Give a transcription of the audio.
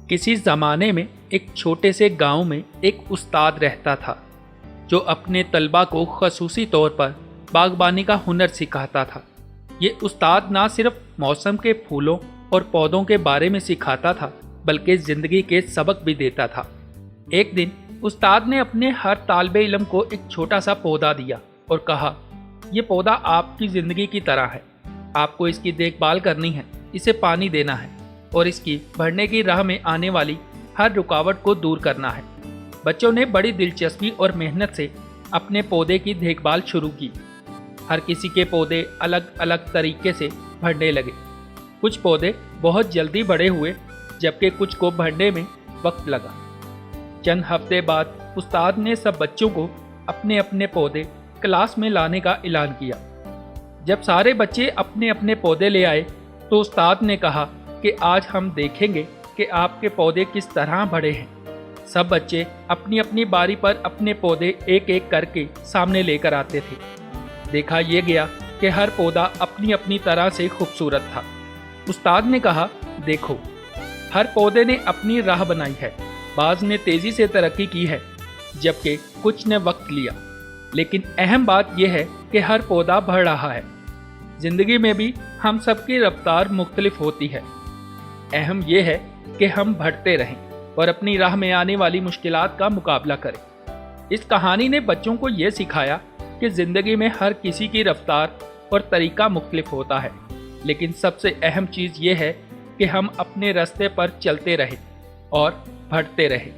کسی زمانے میں ایک چھوٹے سے گاؤں میں ایک استاد رہتا تھا جو اپنے طلباء کو خصوصی طور پر باغبانی کا ہنر سکھاتا تھا۔ یہ استاد نہ صرف موسم کے پھولوں اور پودوں کے بارے میں سکھاتا تھا بلکہ زندگی کے سبق بھی دیتا تھا۔ ایک دن استاد نے اپنے ہر طالب علم کو ایک چھوٹا سا پودا دیا اور کہا، یہ پودا آپ کی زندگی کی طرح ہے، آپ کو اس کی دیکھ بھال کرنی ہے، اسے پانی دینا ہے اور اس کی بڑھنے کی راہ میں آنے والی ہر رکاوٹ کو دور کرنا ہے۔ بچوں نے بڑی دلچسپی اور محنت سے اپنے پودے کی دیکھ بھال شروع کی۔ ہر کسی کے پودے الگ الگ طریقے سے بڑھنے لگے۔ کچھ پودے بہت جلدی بڑے ہوئے جبکہ کچھ کو بڑھنے میں وقت لگا۔ چند ہفتے بعد استاد نے سب بچوں کو اپنے اپنے پودے کلاس میں لانے کا اعلان کیا۔ جب سارے بچے اپنے اپنے پودے لے آئے تو استاد نے کہا کہ آج ہم دیکھیں گے کہ آپ کے پودے کس طرح بڑھے ہیں۔ سب بچے اپنی اپنی باری پر اپنے پودے ایک ایک کر کے سامنے لے کر آتے تھے۔ دیکھا یہ گیا کہ ہر پودا اپنی اپنی طرح سے خوبصورت تھا۔ استاد نے کہا، دیکھو، ہر پودے نے اپنی راہ بنائی ہے۔ بعض نے تیزی سے ترقی کی ہے جبکہ کچھ نے وقت لیا، لیکن اہم بات یہ ہے کہ ہر پودا بڑھ رہا ہے۔ زندگی میں بھی ہم سب کی رفتار مختلف ہوتی ہے۔ اہم یہ ہے کہ ہم بڑھتے رہیں اور اپنی راہ میں آنے والی مشکلات کا مقابلہ کریں۔ اس کہانی نے بچوں کو یہ سکھایا کہ زندگی میں ہر کسی کی رفتار اور طریقہ مختلف ہوتا ہے، لیکن سب سے اہم چیز یہ ہے کہ ہم اپنے راستے پر چلتے رہیں اور بڑھتے رہیں۔